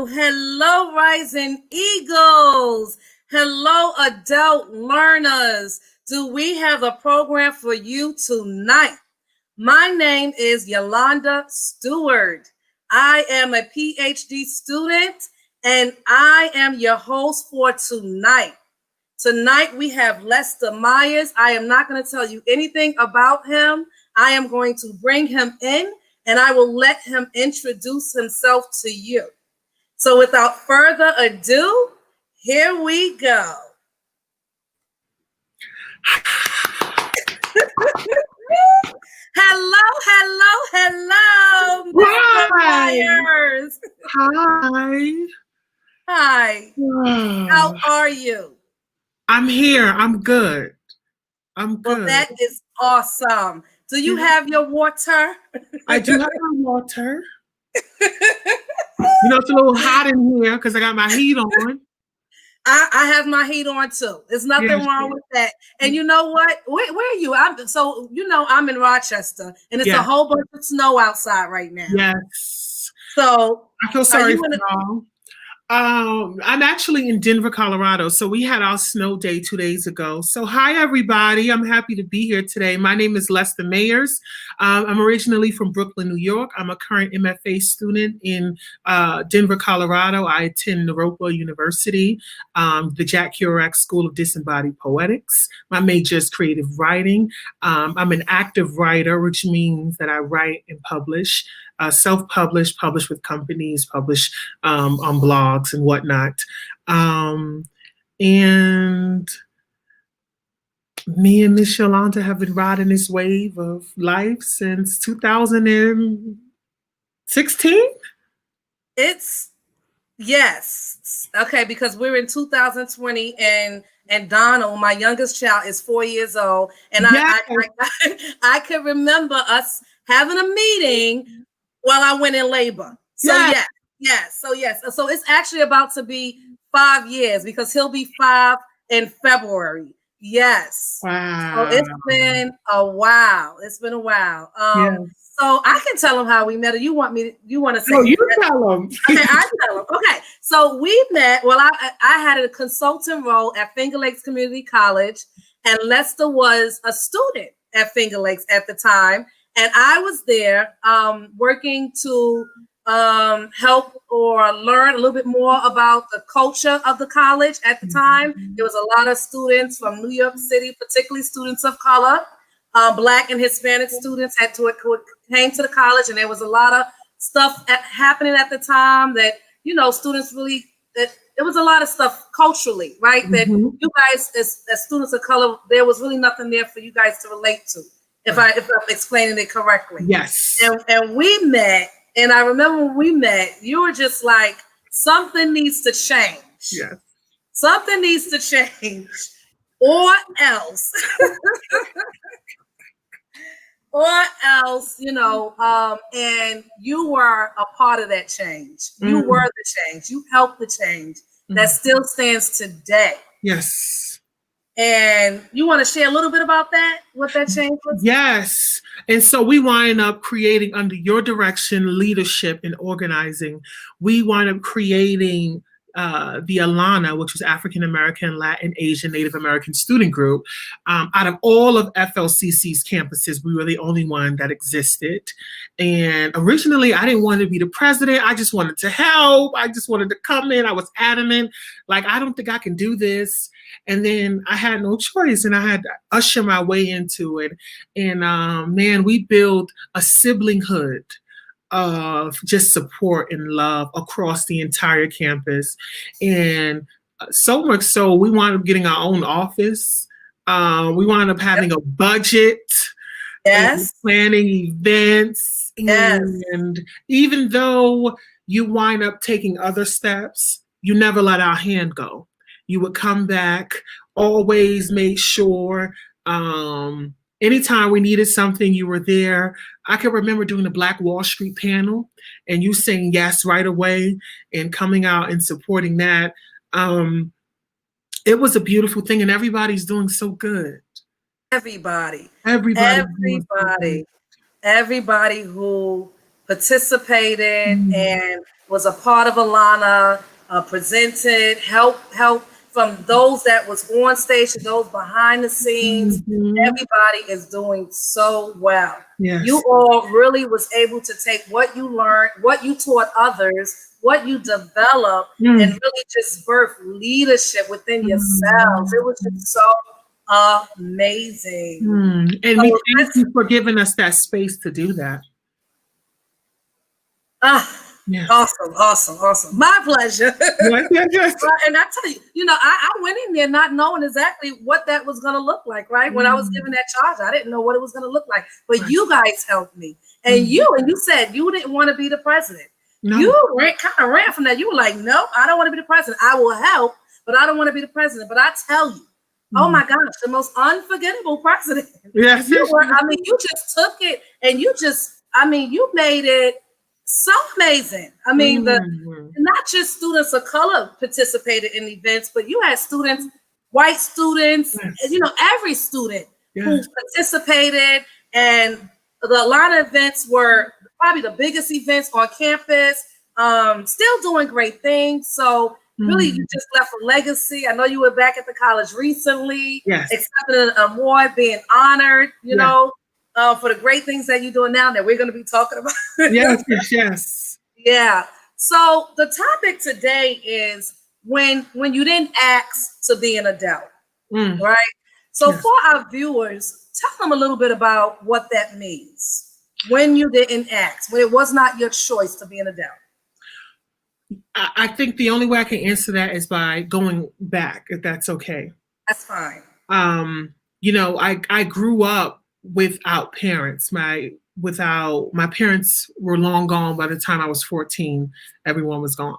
Hello, Rising Eagles. Hello, adult learners. Do we have a program for you tonight? My name is Yolonda Steward. I am a PhD student, and I am your host for tonight. Tonight, we have Lester Myers. I am not going to tell you anything about him. I am going to bring him in, and I will let him introduce himself to you. So without further ado, here we go. Hello, Mr. Myers. Hi. How are you? I'm here. I'm good. Well, that is awesome. Do you have your water? I do have my water. It's a little hot in here because I got my heat on. I have my heat on too. There's nothing wrong with that. And you know what? Where are you? I'm in Rochester, and it's a whole bunch of snow outside right now. Yes. So I feel sorry for y'all. I'm actually in Denver, Colorado. So we had our snow day 2 days ago. So hi, everybody. I'm happy to be here today. My name is Lester Mayers. I'm originally from Brooklyn, New York. I'm a current MFA student in Denver, Colorado. I attend Naropa University, the Jack Kerouac School of Disembodied Poetics. My major is creative writing. I'm an active writer, which means that I write and publish. Self-published, published with companies, published on blogs and whatnot. And me and Miss Yolanda have been riding this wave of life since 2016. Yes. Okay, because we're in 2020 and Donald, my youngest child, is 4 years old. And I can remember us having a meeting while I went in labor. So yes. So it's actually about to be 5 years because he'll be 5 in February. Yes. Wow. So it's been a while. So I can tell them how we met. Or you want to say? No, you tell them. Okay, I tell them. Okay. So we met. Well, I had a consultant role at Finger Lakes Community College, and Lester was a student at Finger Lakes at the time. And I was there working to help or learn a little bit more about the culture of the college at the time. There was a lot of students from New York City, particularly students of color, Black and Hispanic students came to the college, and there was a lot of stuff happening at the time that, students really, there was a lot of stuff culturally, right? That you guys, as students of color, there was really nothing there for you guys to relate to. If I'm explaining it correctly. Yes. And we met, and I remember when we met, you were just like, something needs to change. Yes. Something needs to change, or else. And you were a part of that change. You were the change. You helped the change that still stands today. Yes. And you want to share a little bit about that, what that change was? Yes. And so we wind up creating, under your direction, leadership and organizing, we wind up creating the ALANA, which was African American, Latin, Asian, Native American student group. Out of all of FLCC's campuses, we were the only one that existed. And originally, I didn't want to be the president. I just wanted to help. I just wanted to come in. I was adamant, like, I don't think I can do this. And then I had no choice, and I had to usher my way into it. And man, we built a siblinghood of just support and love across the entire campus. And so much so, we wound up getting our own office. We wound up having a budget. Yes. Planning events. Yes. And even though you wind up taking other steps, you never let our hand go. You would come back, always make sure. Anytime we needed something, you were there. I can remember doing the Black Wall Street panel and you saying yes right away and coming out and supporting that. It was a beautiful thing, and everybody's doing so good. Everybody Everybody who participated and was a part of Alana, presented, help from those that was on stage to those behind the scenes. Everybody is doing so well. Yes. You all really was able to take what you learned, what you taught others, what you developed, and really just birth leadership within yourselves. It was just so amazing. And we thank you for giving us that space to do that. Yes. Awesome. My pleasure. Yes. And I tell you, I went in there not knowing exactly what that was going to look like, right? When I was given that charge, I didn't know what it was going to look like. But you guys helped me. And you said you didn't want to be the president. No. You kind of ran from that. You were like, no, I don't want to be the president. I will help, but I don't want to be the president. But I tell you, oh my gosh, the most unforgettable president. Yes. You just took it and you made it so amazing. Not just students of color participated in events, but you had students, white students, every student who participated. And the Alana events were probably the biggest events on campus, still doing great things. So really, you just left a legacy. I know you were back at the college recently, accepting an award, being honored, for the great things that you're doing now that we're going to be talking about. Yes. Yeah. So the topic today is when you didn't ask to be an adult, right? So for our viewers, tell them a little bit about what that means. When you didn't ask, when it was not your choice to be an adult. I think the only way I can answer that is by going back, if that's okay. That's fine. I grew up without parents. My parents were long gone by the time I was 14. Everyone was gone.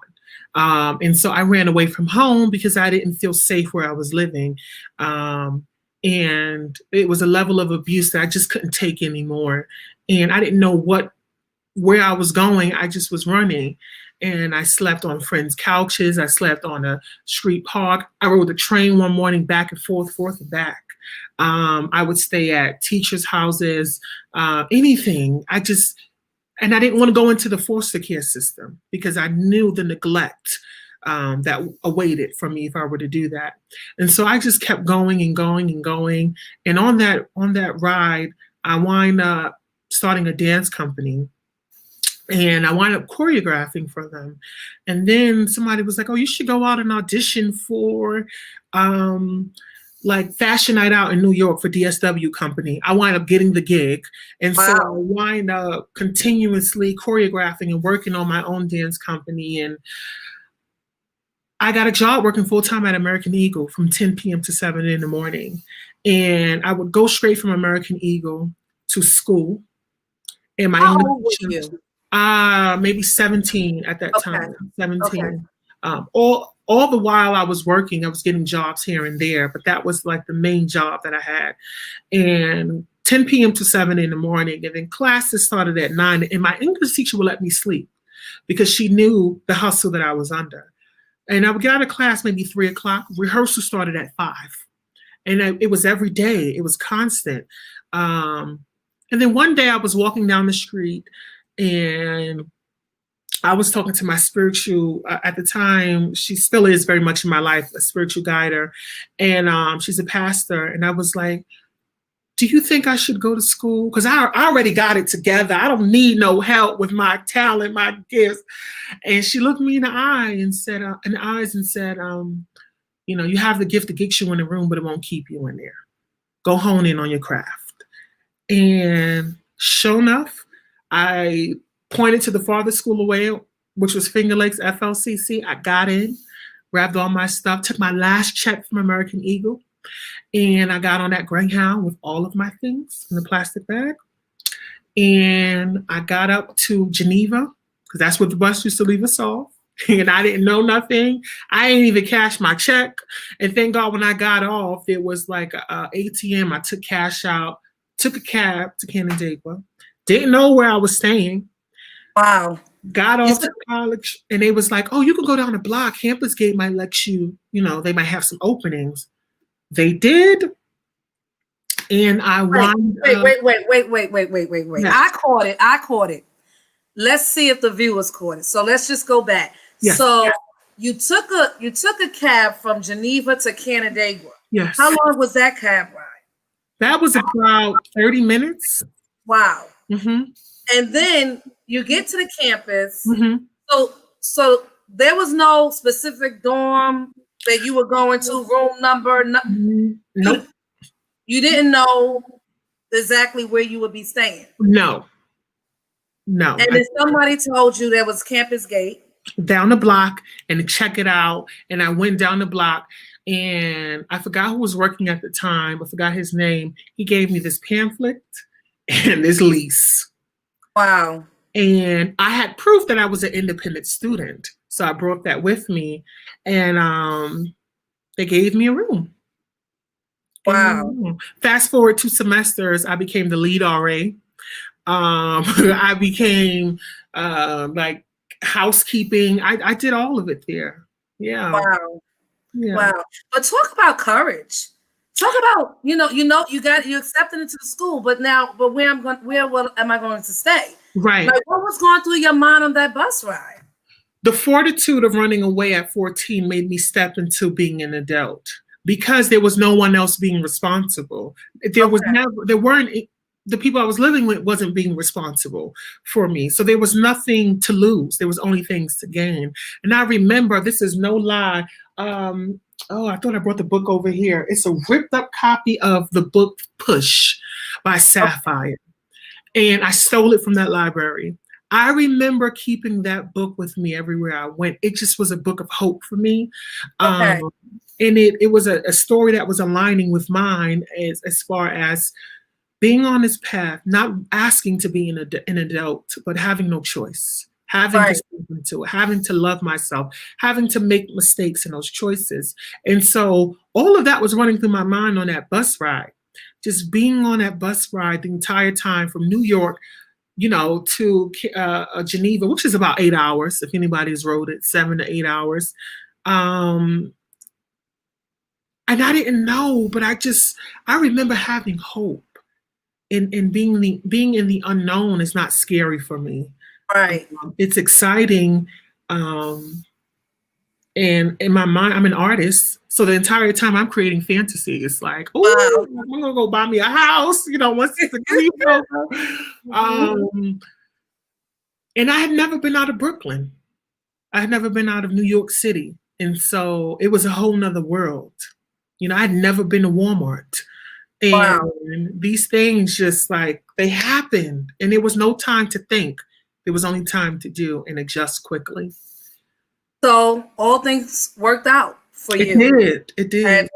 And so I ran away from home because I didn't feel safe where I was living. And it was a level of abuse that I just couldn't take anymore. And I didn't know where I was going. I just was running. And I slept on friends' couches. I slept on a street park. I rode the train one morning back and forth and back. I would stay at teachers' houses, anything. And I didn't want to go into the foster care system because I knew the neglect that awaited for me if I were to do that. And so I just kept going and going and going. And on that ride, I wound up starting a dance company. And I wound up choreographing for them. And then somebody was like, oh, you should go out and audition for Fashion Night Out in New York for DSW company. I wound up getting the gig. And so I wound up continuously choreographing and working on my own dance company. And I got a job working full-time at American Eagle from 10 p.m. to 7 in the morning. And I would go straight from American Eagle to school. And my How old were you? Maybe 17 at that time. 17. All the while I was working, I was getting jobs here and there, but that was like the main job that I had. And 10 p.m. to 7 in the morning, and then classes started at 9. And my English teacher would let me sleep because she knew the hustle that I was under. And I would get out of class maybe 3 o'clock. Rehearsal started at 5. And it was every day. It was constant. And then one day I was walking down the street and I was talking to my spiritual, at the time, she still is very much in my life, a spiritual guider. And she's a pastor. And I was like, do you think I should go to school? Because I already got it together. I don't need no help with my talent, my gifts. And she looked me in the eye and said, you have the gift that gets you in the room, but it won't keep you in there. Go hone in on your craft. And sure enough, I pointed to the farthest school away, which was Finger Lakes FLCC. I got in, grabbed all my stuff, took my last check from American Eagle, and I got on that Greyhound with all of my things in a plastic bag. And I got up to Geneva, because that's where the bus used to leave us off. And I didn't know nothing. I didn't even cash my check. And thank God when I got off, it was like a ATM. I took cash out, took a cab to Canandaigua. Didn't know where I was staying. Wow. Got off to college, and they was like, oh, you can go down the block. Campus Gate might let you, they might have some openings. They did. And I wound Wait. Yeah. I caught it. let's see if the viewers caught it. So let's just go back. Yes. So you took a cab from Geneva to Canandaigua. Yes. How long was that cab ride? That was about 30 minutes. Wow. Mm-hmm. And then you get to the campus. Mm-hmm. So there was no specific dorm that you were going to, room number. Nope. You didn't know exactly where you would be staying. No. And then somebody told you there was Campus Gate. Down the block and to check it out. And I went down the block and I forgot who was working at the time. I forgot his name. He gave me this pamphlet and this lease. Wow. And I had proof that I was an independent student. So I brought that with me and they gave me a room. Wow. Fast forward 2 semesters, I became the lead RA. I became like housekeeping. I did all of it there. Yeah. Wow. Yeah. Wow. But talk about courage. Talk about, you accepted into the school, but where am I going to stay? Right. Like, what was going through your mind on that bus ride? The fortitude of running away at 14 made me step into being an adult because there was no one else being responsible. The people I was living with wasn't being responsible for me. So there was nothing to lose. There was only things to gain. And I remember, this is no lie. I thought I brought the book over here. It's a ripped up copy of the book Push by Sapphire. And I stole it from that library. I remember keeping that book with me everywhere I went. It just was a book of hope for me. Okay. And it was a story that was aligning with mine as far as being on this path, not asking to be an adult, but having no choice, having to step into it, having to love myself, having to make mistakes in those choices. And so all of that was running through my mind on that bus ride, just being on that bus ride the entire time from New York, to Geneva, which is about 8 hours, if anybody's rode it, 7 to 8 hours. And I didn't know, but I remember having hope. And being in the unknown is not scary for me. Right. It's exciting. And in my mind, I'm an artist. So the entire time I'm creating fantasy. It's like, oh, wow. I'm gonna go buy me a house, once this degree is over. And I had never been out of Brooklyn. I had never been out of New York City. And so it was a whole nother world. I had never been to Walmart. And these things just they happened, and there was no time to think. There was only time to do and adjust quickly. So all things worked out for you. It did.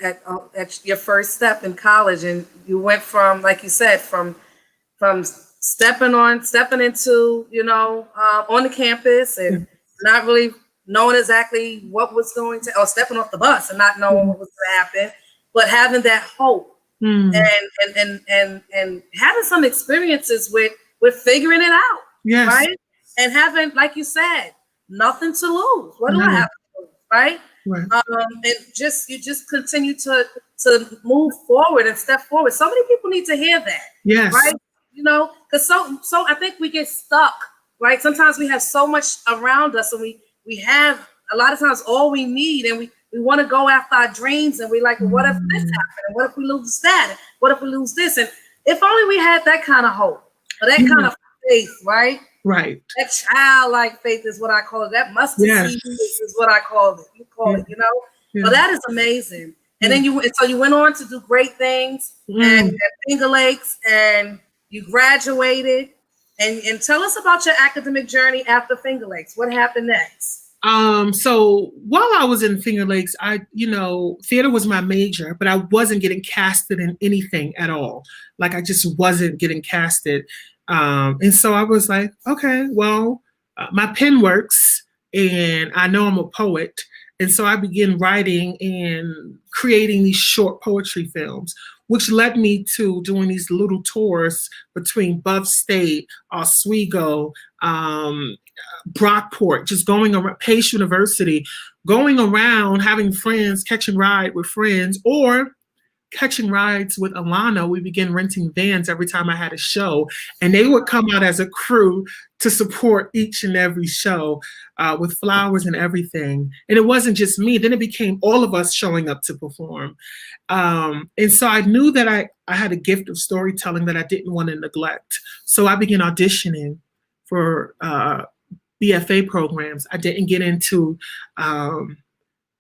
At your first step in college, and you went from, like you said, from stepping into, on the campus and not really knowing exactly what was going to, or stepping off the bus and not knowing what was going to happen, but having that hope. And having some experiences with figuring it out, right? And having, like you said, nothing to lose. What do I have to lose, right? And you just continue to move forward and step forward. So many people need to hear that, right? Because so I think we get stuck, right? Sometimes we have so much around us, and we have a lot of times all we need, and we want to go after our dreams, and we're like, well, what if this happened? And what if we lose that? What if we lose this? And if only we had that kind of hope, or that kind of faith, right? Right. That childlike faith is what I call it. That mustard seed is what I call it. You call it, But that is amazing. And then you went on to do great things at Finger Lakes, and you graduated. And tell us about your academic journey after Finger Lakes. What happened next? So while I was in Finger Lakes, theater was my major, but I wasn't getting casted in anything at all. Like, I just wasn't getting casted. And so I was like, okay, well, my pen works, and I know I'm a poet. And so I began writing and creating these short poetry films, which led me to doing these little tours between Buff State, Oswego, Brockport, just going around Pace University, going around, having friends, catching ride with friends, or catching rides with Alana, we began renting vans every time I had a show, and they would come out as a crew to support each and every show with flowers and everything. And it wasn't just me. Then it became all of us showing up to perform. And so I knew that I had a gift of storytelling that I didn't want to neglect. So I began auditioning for BFA programs. I didn't get into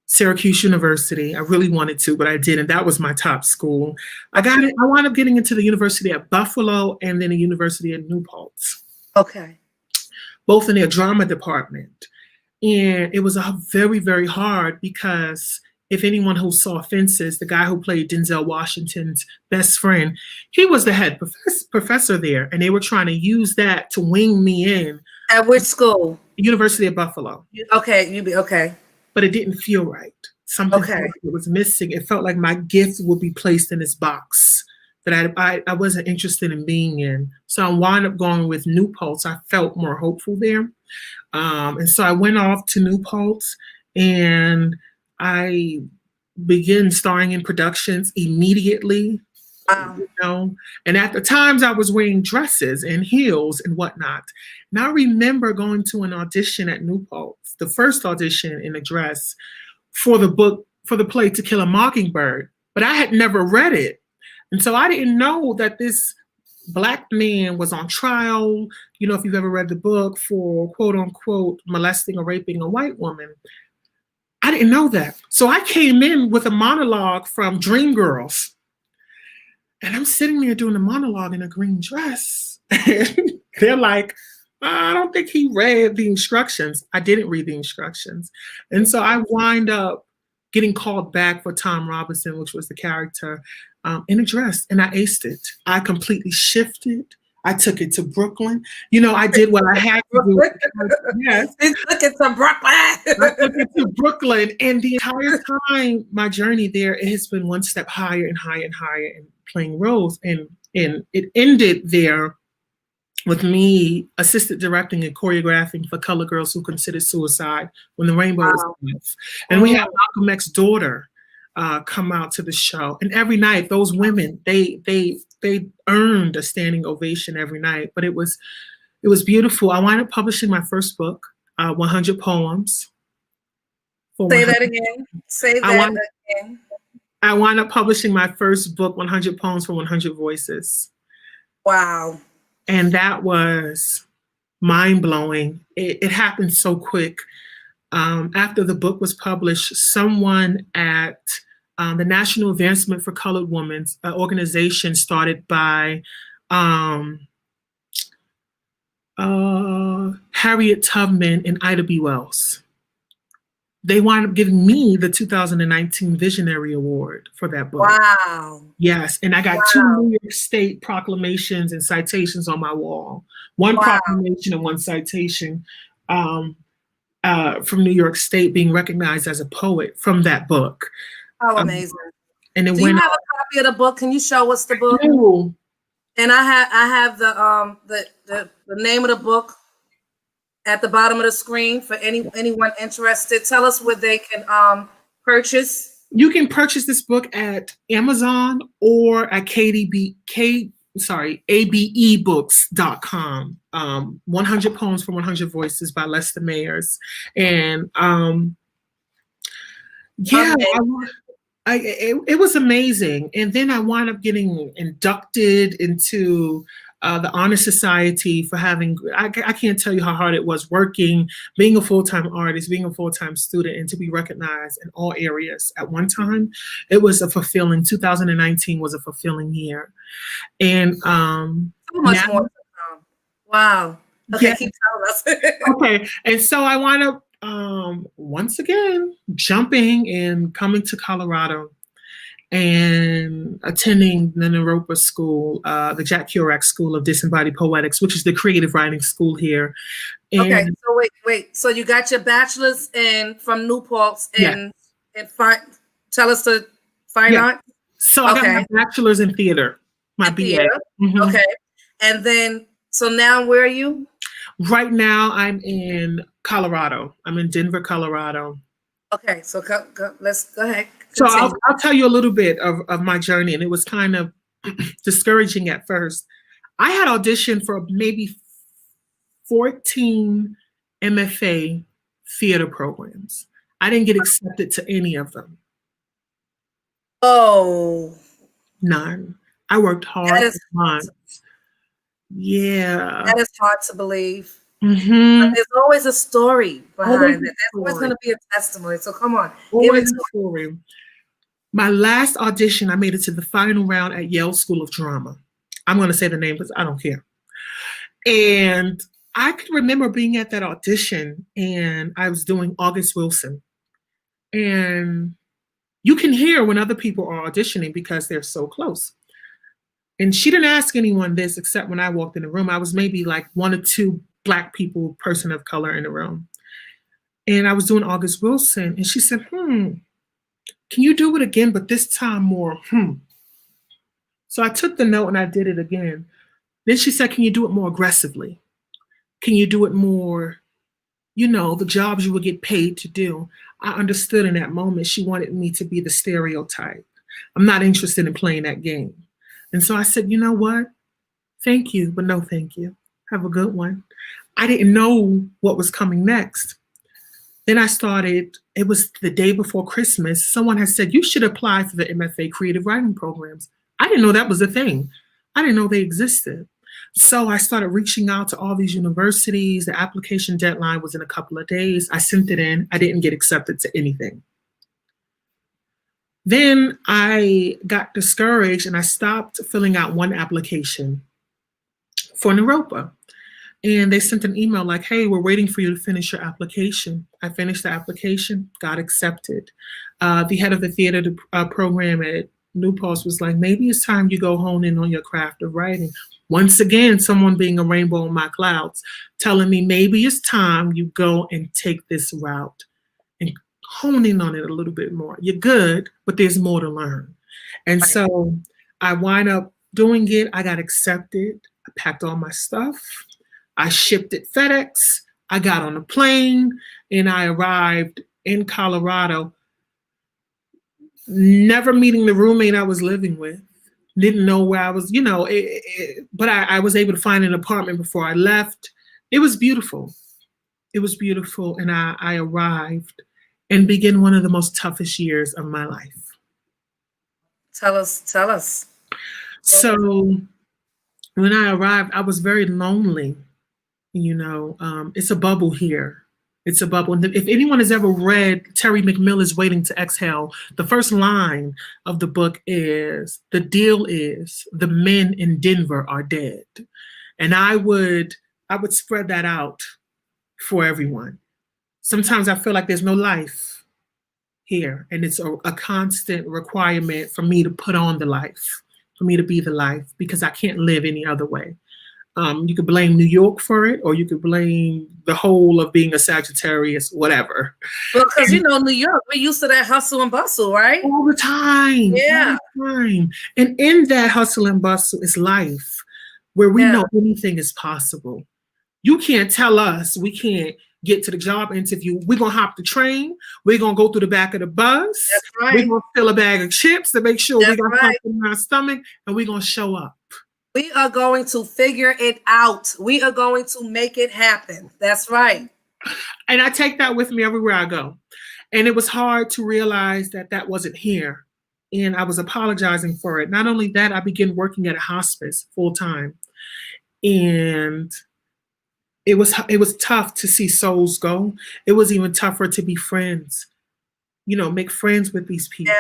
Syracuse University. I really wanted to, but I didn't. That was my top school. I wound up getting into the University at Buffalo and then the University at New Paltz. Okay. Both in their drama department. And it was very, very hard because if anyone who saw Fences, the guy who played Denzel Washington's best friend, he was the head professor there. And they were trying to use that to wing me in. At which school? University of Buffalo. Okay, okay. But it didn't feel right. Something was missing. It felt like my gift would be placed in this box that I wasn't interested in being in. So I wound up going with New Paltz. I felt more hopeful there. And so I went off to New Paltz and I began starring in productions immediately. You know, and at the times I was wearing dresses and heels and whatnot. And I remember going to an audition at New Paltz, the first audition in a dress for the play To Kill a Mockingbird, but I had never read it. And so I didn't know that this Black man was on trial, you know, if you've ever read the book, for quote unquote molesting or raping a white woman. I didn't know that. So I came in with a monologue from Dreamgirls. And I'm sitting there doing a monologue in a green dress. And they're like, I don't think he read the instructions. I didn't read the instructions. And so I wind up getting called back for Tom Robinson, which was the character, in a dress. And I aced it. I completely shifted. I took it to Brooklyn. You know, I did what I had to do. Yes. Took it to Brooklyn. I took it to Brooklyn. And the entire time, my journey there, it has been one step higher and higher and higher in playing roles. And it ended there with me assistant directing and choreographing for Color Girls Who Considered Suicide When the Rainbow Was Enough. And we had Malcolm X's daughter come out to the show. And every night, those women, they earned a standing ovation every night. But it was beautiful. I wound up publishing my first book, 100 Poems. Say that again. Say that again. I wound up publishing my first book, 100 Poems for 100 Voices. Wow. And that was mind-blowing. It happened so quick. After the book was published, someone at the National Advancement for Colored Women, an organization started by Harriet Tubman and Ida B. Wells. They wound up giving me the 2019 Visionary Award for that book. Wow. Yes, and I got 2 New York State proclamations and citations on my wall. One proclamation and one citation from New York State, being recognized as a poet from that book. Oh, amazing. And it Do you have a copy of the book? Can you show us the book? No. And I have the name of the book at the bottom of the screen for anyone interested. Tell us where they can purchase. You can purchase this book at Amazon or at abebooks.com. 100 Poems for 100 Voices by Lester Mayers. And it was amazing. And then I wound up getting inducted into the Honor Society for having, I can't tell you how hard it was working, being a full-time artist, being a full-time student, and to be recognized in all areas at one time. It was 2019 was a fulfilling year. And so much more. Wow. Okay, keep telling us. Okay, and so I wound up once again jumping and coming to Colorado and attending the Naropa School, the Jack Kerouac School of Disembodied Poetics, which is the creative writing school here. And okay, so wait. So you got your bachelor's from New Paltz and tell us the fine art. So I got my bachelor's in theater, my BA. Mm-hmm. Okay, and then so now where are you? Right now I'm in Colorado. I'm in Denver, Colorado. Okay, so let's go ahead. So continue. I'll tell you a little bit of my journey, and it was kind of discouraging at first. I had auditioned for maybe 14 MFA theater programs. I didn't get accepted to any of them. Oh, None. I worked hard that for is months. Yeah. that is hard to believe. Mm-hmm. But there's always a story behind Always it. a There's always story. going to be a testimony. So come on, give it Always to a story. My last audition, I made it to the final round at Yale School of Drama. I'm going to say the name because I don't care. And I can remember being at that audition, and I was doing August Wilson. And you can hear when other people are auditioning because they're so close. And she didn't ask anyone this except when I walked in the room. I was maybe like one or two Black people, person of color in the room. And I was doing August Wilson, and she said, can you do it again, but this time more, So I took the note and I did it again. Then she said, can you do it more aggressively? Can you do it more, the jobs you would get paid to do? I understood in that moment she wanted me to be the stereotype. I'm not interested in playing that game. And so I said, you know what? Thank you, but no thank you. Have a good one. I didn't know what was coming next. Then I started, it was the day before Christmas. Someone had said, you should apply for the MFA creative writing programs. I didn't know that was a thing. I didn't know they existed. So I started reaching out to all these universities. The application deadline was in a couple of days. I sent it in. I didn't get accepted to anything. Then I got discouraged and I stopped filling out one application for Naropa. And they sent an email like, hey, we're waiting for you to finish your application. I finished the application, got accepted. The head of the theater program at New Paltz was like, maybe it's time you go hone in on your craft of writing. Once again, someone being a rainbow in my clouds, telling me maybe it's time you go and take this route and hone in on it a little bit more. You're good, but there's more to learn. And so I wind up doing it. I got accepted. I packed all my stuff. I shipped it FedEx. I got on a plane and I arrived in Colorado, never meeting the roommate I was living with. Didn't know where I was, but I was able to find an apartment before I left. It was beautiful. It was beautiful. And I arrived and began one of the most toughest years of my life. Tell us. So when I arrived, I was very lonely. It's a bubble here. It's a bubble. And if anyone has ever read Terry McMillan's Waiting to Exhale, the first line of the book is, the deal is the men in Denver are dead. And I would spread that out for everyone. Sometimes I feel like there's no life here. And it's a constant requirement for me to put on the life, for me to be the life, because I can't live any other way. You could blame New York for it, or you could blame the whole of being a Sagittarius, whatever. Well, because New York, we're used to that hustle and bustle, right? All the time. Yeah. All the time. And in that hustle and bustle is life, where we know anything is possible. You can't tell us we can't get to the job interview. We're going to hop the train. We're going to go through the back of the bus. That's right. We're going to fill a bag of chips to make sure we got right. something in our stomach, and we're going to show up. We are going to figure it out. We are going to make it happen. That's right. And I take that with me everywhere I go. And it was hard to realize that that wasn't here. And I was apologizing for it. Not only that, I began working at a hospice full time. And it was tough to see souls go. It was even tougher to be friends, make friends with these people.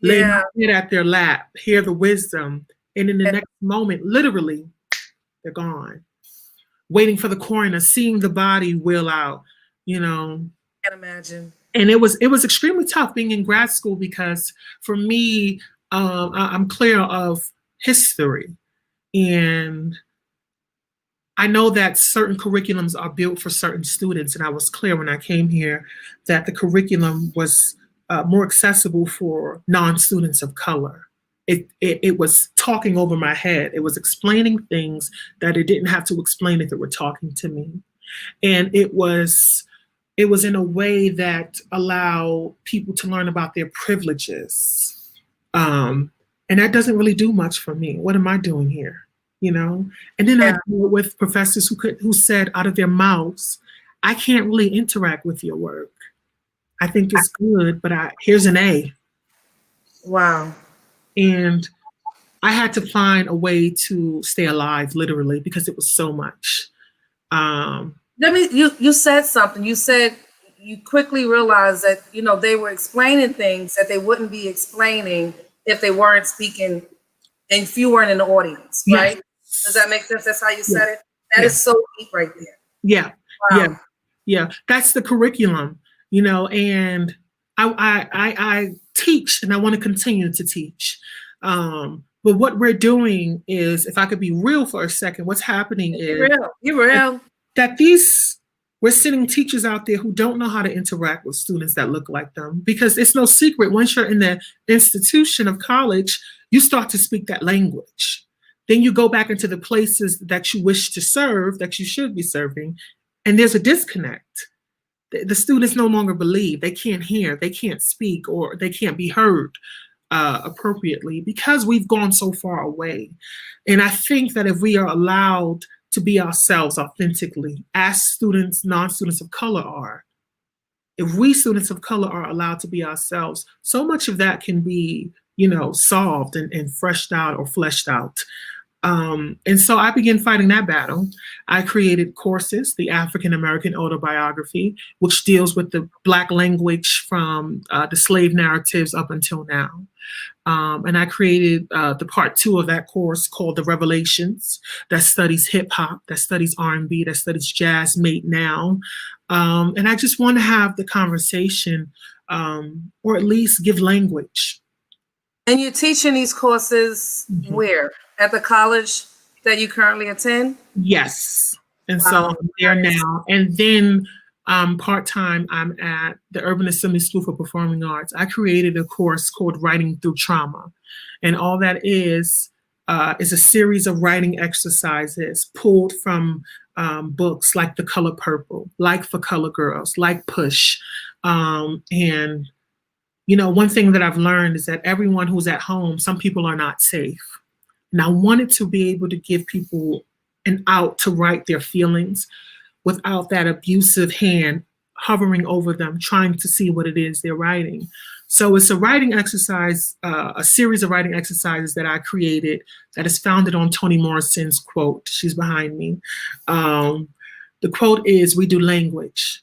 Lay my head at their lap, hear the wisdom. And in the next moment, literally, they're gone. Waiting for the coroner, seeing the body wheel out, Can't imagine. And it was extremely tough being in grad school because for me, I'm clear of history. And I know that certain curriculums are built for certain students. And I was clear when I came here that the curriculum was more accessible for non-students of color. It was talking over my head. It was explaining things that it didn't have to explain if it were talking to me. And it was it was in a way that allowed people to learn about their privileges. And that doesn't really do much for me. What am I doing here? You know? And then I deal with professors who said out of their mouths, I can't really interact with your work. I think it's good, but here's an A. Wow. And I had to find a way to stay alive, literally, because it was so much. You said something. You said you quickly realized that, you know, they were explaining things that they wouldn't be explaining if they weren't speaking and if you weren't in the audience, right? Yes. Does that make sense? That's how you said it? That is so deep right there. Yeah. Wow. Yeah. That's the curriculum, you know, and I teach and I want to continue to teach. But what we're doing is, if I could be real for a second, what's happening is you're real. That we're sending teachers out there who don't know how to interact with students that look like them, because it's no secret, once you're in the institution of college, you start to speak that language. Then you go back into the places that you wish to serve, that you should be serving, and there's a disconnect. The students no longer believe, they can't hear, they can't speak, or they can't be heard appropriately because we've gone so far away. And I think that if we are allowed to be ourselves authentically, as students, non-students of color are, if we students of color are allowed to be ourselves, so much of that can be, you know, solved and fleshed out. And so I began fighting that battle. I created courses, the African American Autobiography, which deals with the Black language from the slave narratives up until now. And I created the part 2 of that course called The Revelations, that studies hip hop, that studies R&B, that studies jazz made now. And I just want to have the conversation, or at least give language. And you're teaching these courses where? At the college that you currently attend? Yes. And so I'm there now. And then part-time, I'm at the Urban Assembly School for Performing Arts. I created a course called Writing Through Trauma. And all that is a series of writing exercises pulled from books like The Color Purple, like For Color Girls, like Push. And, you know, one thing that I've learned is that everyone who's at home, some people are not safe. And I wanted to be able to give people an out to write their feelings without that abusive hand hovering over them, trying to see what it is they're writing. So it's a writing exercise, a series of writing exercises that I created that is founded on Toni Morrison's quote. She's behind me. The quote is, "We do language.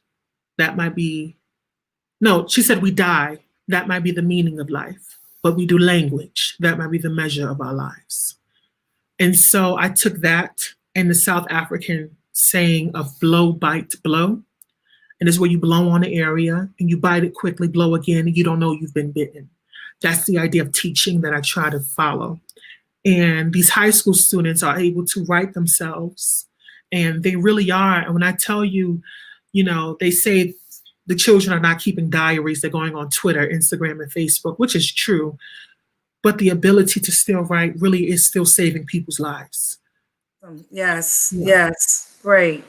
That might be," no, she said, "We die. That might be the meaning of life. But we do language. That might be the measure of our lives." And so I took that and the South African saying of blow, bite, blow. And it's where you blow on the area and you bite it quickly, blow again, and you don't know you've been bitten. That's the idea of teaching that I try to follow. And these high school students are able to write themselves, and they really are. And when I tell you, you know, they say the children are not keeping diaries, they're going on Twitter, Instagram, and Facebook, which is true. But the ability to still write really is still saving people's lives. Yes, yes, great.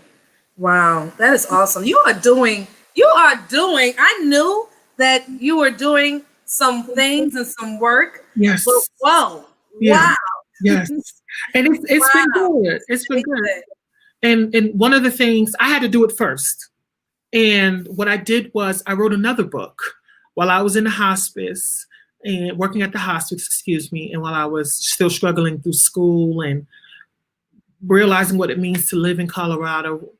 Wow, that is awesome. You are doing, I knew that you were doing some things and some work. Yes. But whoa, yeah. Wow. Yes. And it's been good. It's been good. And one of the things, I had to do it first. And what I did was I wrote another book while I was in the hospice and working at the hospice, and while I was still struggling through school and realizing what it means to live in Colorado.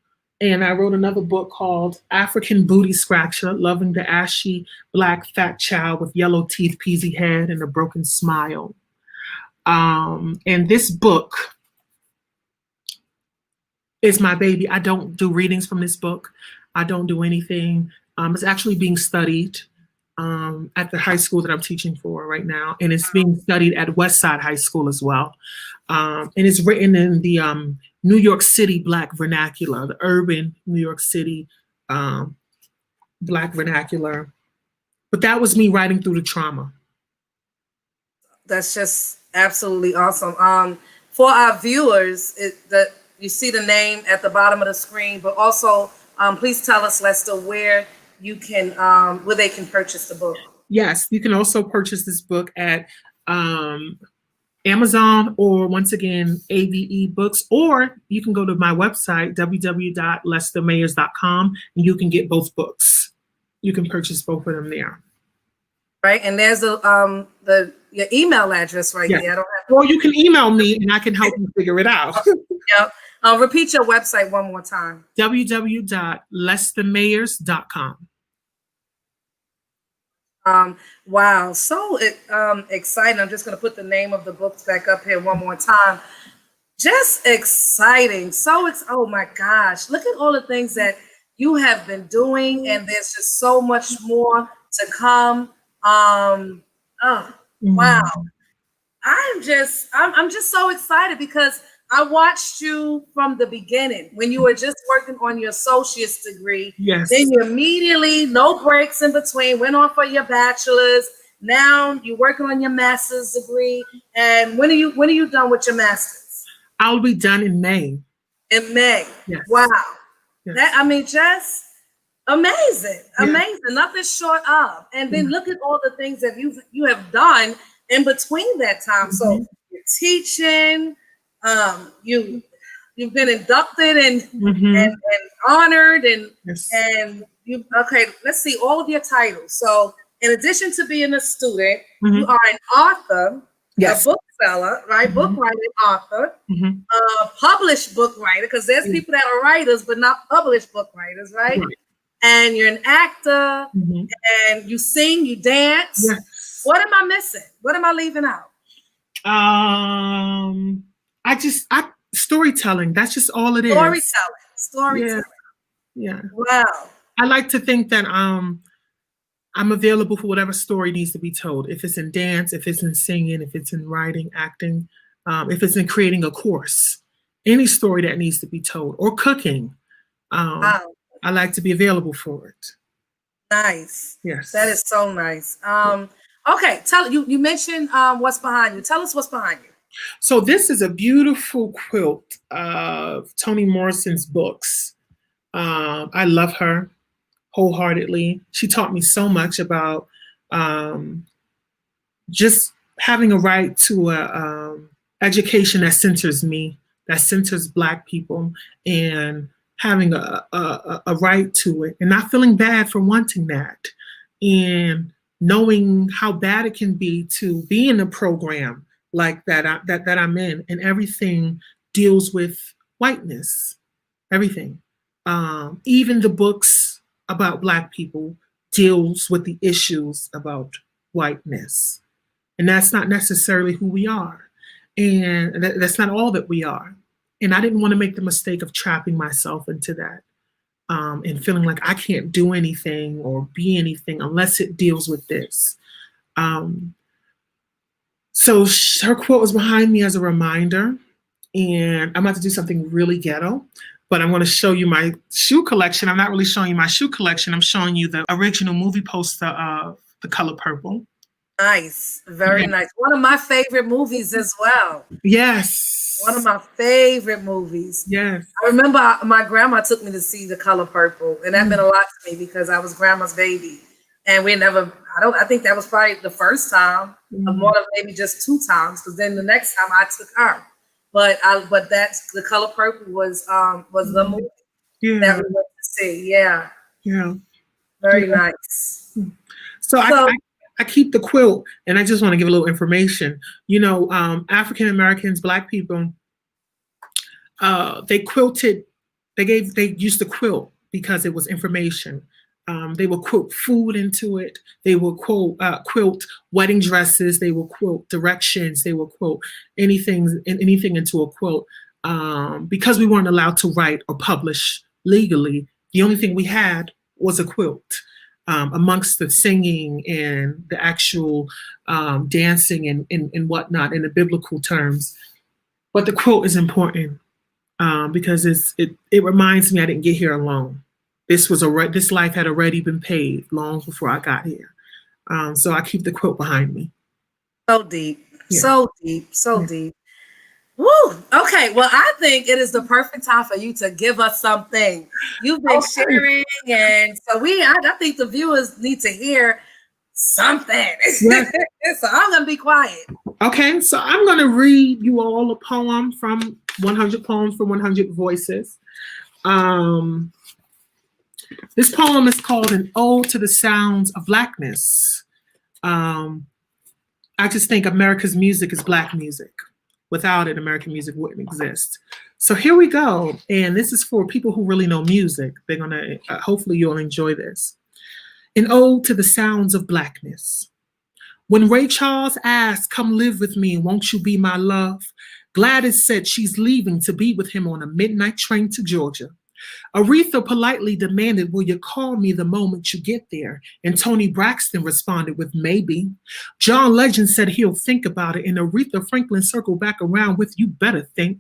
And I wrote another book called African Booty Scratcher, Loving the Ashy Black Fat Child with Yellow Teeth, Peasy Head, and a Broken Smile. And this book is my baby. I don't do readings from this book. I don't do anything. It's actually being studied at the high school that I'm teaching for right now. And it's being studied at Westside High School as well. And it's written in the New York City Black vernacular, the urban New York City Black vernacular. But that was me writing through the trauma. That's just absolutely awesome. For our viewers, that you see the name at the bottom of the screen, but also please tell us, Lester, where you can where they can purchase the book. Yes, you can also purchase this book at Amazon, or once again, AVE Books, or you can go to my website, www.lestermayers.com, and you can get both books. You can purchase both of them there. Right, and there's your email address right there. I don't have or you can email me and I can help you figure it out. Yep. Repeat your website one more time. www.lestermayers.com. Wow, so exciting. I'm just going to put the name of the books back up here one more time. Just exciting. Oh my gosh. Look at all the things that you have been doing, and there's just so much more to come. Wow. I'm just so excited because I watched you from the beginning when you were just working on your associate's degree. Yes. Then you immediately, no breaks in between, went on for your bachelor's. Now you're working on your master's degree. And when are you done with your master's? I'll be done in May. In May. Yes. Wow. Yes. Just amazing. Yeah. Amazing. Nothing short of. And then look at all the things that you have done in between that time. So you're teaching. You've been inducted and honored and you let's see all of your titles. So in addition to being a student, you are an author, a bookseller, right? Book writer, author, published book writer, because there's people that are writers but not published book writers, right? And you're an actor, and you sing, you dance. Yes. What am I missing? What am I leaving out? Storytelling. That's just all it is. Storytelling. Yeah. Wow. I like to think that I'm available for whatever story needs to be told. If it's in dance, if it's in singing, if it's in writing, acting, if it's in creating a course, any story that needs to be told, or cooking. I like to be available for it. Nice. Yes. That is so nice. Okay, you mentioned what's behind you. Tell us what's behind you. So this is a beautiful quilt of Toni Morrison's books. I love her wholeheartedly. She taught me so much about just having a right to education that centers me, that centers Black people, and having a right to it, and not feeling bad for wanting that, and knowing how bad it can be to be in a program like that I'm in, and everything deals with whiteness, everything. Even the books about Black people deals with the issues about whiteness, and that's not necessarily who we are, and that's not all that we are. And I didn't want to make the mistake of trapping myself into that, and feeling like I can't do anything or be anything unless it deals with this. So her quote was behind me as a reminder, and I'm about to do something really ghetto, but I'm going to show you my shoe collection. I'm not really showing you my shoe collection. I'm showing you the original movie poster of The Color Purple. Nice. Very nice. One of my favorite movies as well. Yes. One of my favorite movies. Yes. I remember my grandma took me to see The Color Purple, and that meant a lot to me because I was grandma's baby. And I think that was probably the first time, more than maybe just 2 times, because then the next time I took her. But that's The Color Purple was the movie that we went to see. Yeah. Yeah. Very nice. So I keep the quilt, and I just want to give a little information. You know, African Americans, Black people, they quilted. They used to quilt because it was information. They would quilt food into it. They would quilt wedding dresses. They would quilt directions. They would quilt anything into a quilt. Because we weren't allowed to write or publish legally, the only thing we had was a quilt. Amongst the singing and the actual dancing and whatnot in the biblical terms. But the quilt is important because it reminds me I didn't get here alone. This life had already been paved long before I got here. So I keep the quilt behind me. So deep, so deep, so deep. Woo! Okay, well, I think it is the perfect time for you to give us something. You've been sharing, and so I think the viewers need to hear something. Yes. So I'm gonna be quiet. Okay, so I'm going to read you all a poem from 100 Poems for 100 Voices. This poem is called An Ode to the Sounds of Blackness. I just think America's music is Black music. Without it, American music wouldn't exist. So here we go. And this is for people who really know music. They're going to, hopefully you'll enjoy this. An Ode to the Sounds of Blackness. When Ray Charles asked, come live with me, won't you be my love? Gladys said she's leaving to be with him on a midnight train to Georgia. Aretha politely demanded, will you call me the moment you get there? And Tony Braxton responded with maybe. John Legend said he'll think about it, and Aretha Franklin circled back around with you better think.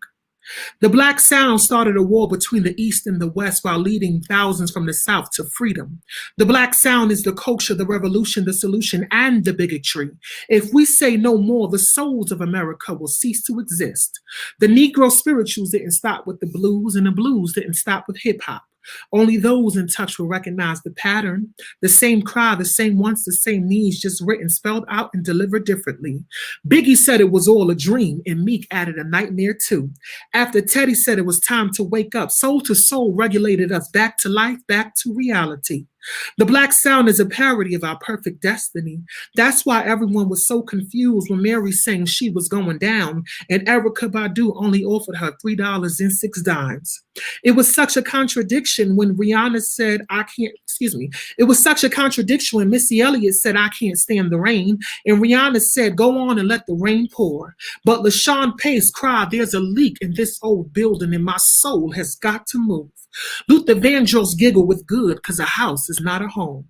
The Black sound started a war between the East and the West while leading thousands from the South to freedom. The Black sound is the culture, the revolution, the solution, and the bigotry. If we say no more, the souls of America will cease to exist. The Negro spirituals didn't stop with the blues, and the blues didn't stop with hip hop. Only those in touch will recognize the pattern, the same cry, the same wants, the same needs, just written, spelled out, and delivered differently. Biggie said it was all a dream, and Meek added a nightmare too. After Teddy said it was time to wake up, Soul to Soul regulated us back to life, back to reality. The Black sound is a parody of our perfect destiny. That's why everyone was so confused when Mary sang she was going down and Erykah Badu only offered her $3.06. It was such a contradiction when Rihanna said, it was such a contradiction when Missy Elliott said, I can't stand the rain, and Rihanna said, go on and let the rain pour. But LaShawn Pace cried, there's a leak in this old building and my soul has got to move. Luther Vandross giggled with good because a house is not a home.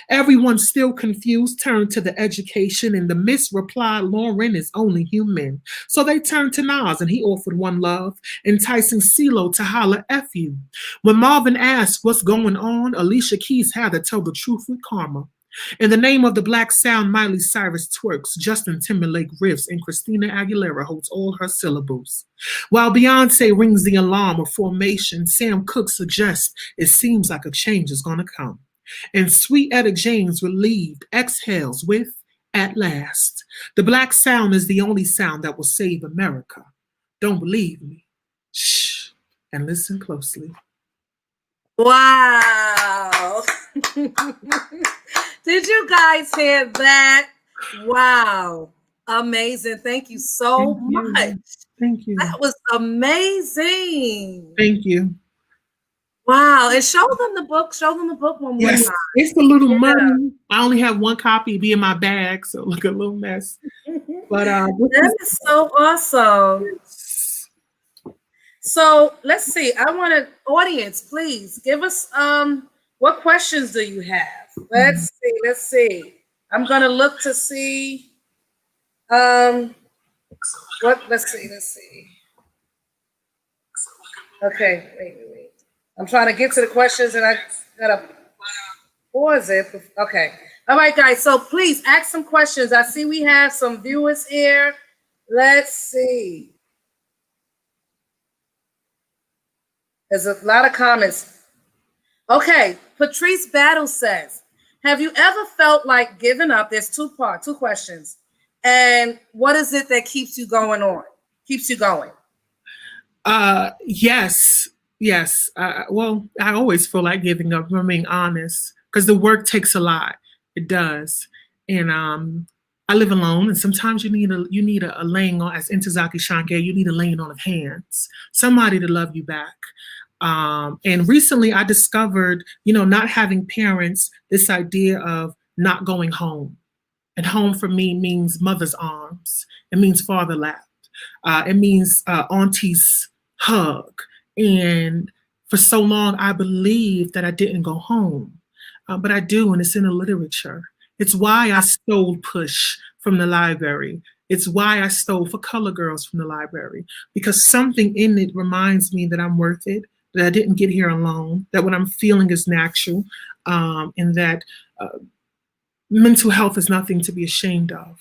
Everyone still confused turned to the education, and the Miss replied, Lauren is only human. So they turned to Nas and he offered one love, enticing CeeLo to holler F you. When Marvin asked what's going on, Alicia Keys had to tell the truth with karma. In the name of the Black sound, Miley Cyrus twerks, Justin Timberlake riffs, and Christina Aguilera holds all her syllables. While Beyonce rings the alarm of formation, Sam Cooke suggests it seems like a change is gonna come. And Sweet Etta James, relieved, exhales with, at last. The Black sound is the only sound that will save America. Don't believe me? Shh, and listen closely. Wow. Did you guys hear that? Wow. Amazing. Thank you so much. Thank you. That was amazing. Thank you. Wow. And show them the book. Show them the book one more time. It's a little money. I only have one copy to be in my bag, so look a little mess. But that is so awesome. So let's see. I want an audience, please give us what questions do you have? Let's see. I'm gonna look to see let's see. Okay, wait. I'm trying to get to the questions and I gotta pause it. Okay. All right, guys. So please ask some questions. I see we have some viewers here. Let's see. There's a lot of comments. Okay, Patrice Battle says, have you ever felt like giving up? There's two questions. And what is it that keeps you going? Yes. Well, I always feel like giving up, if I'm being honest, because the work takes a lot. It does. And I live alone, and sometimes you need a laying on, as Ntozake Shange, you need a laying on of hands, somebody to love you back. And recently I discovered, not having parents, this idea of not going home. And home for me means mother's arms. It means father lap. It means auntie's hug. And for so long, I believed that I didn't go home. But I do, and it's in the literature. It's why I stole Push from the library. It's why I stole For Color Girls from the library, because something in it reminds me that I'm worth it, that I didn't get here alone, that what I'm feeling is natural, and that mental health is nothing to be ashamed of.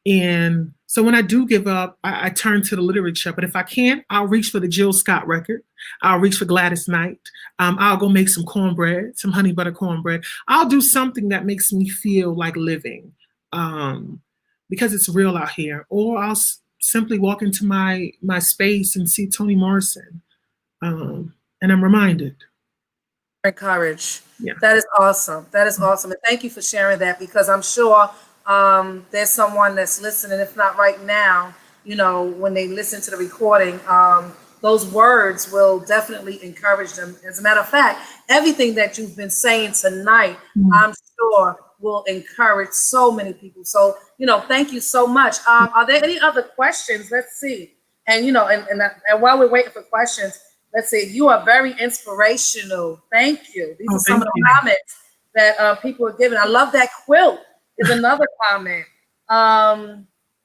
And So when I do give up, I turn to the literature. But if I can't, I'll reach for the Jill Scott record. I'll reach for Gladys Knight. I'll go make some cornbread, some honey butter cornbread. I'll do something that makes me feel like living, because it's real out here. Or I'll simply walk into my space and see Toni Morrison, and I'm reminded. Courage. Yeah. That is awesome. That is awesome. And thank you for sharing that, because I'm sure there's someone that's listening, if not right now, when they listen to the recording, those words will definitely encourage them. As a matter of fact, everything that you've been saying tonight, I'm sure will encourage so many people. So, thank you so much. Are there any other questions? Let's see. And, and while we're waiting for questions, let's see. You are very inspirational. Thank you. These are some of the comments that people are giving. I love that quilt. Is another comment.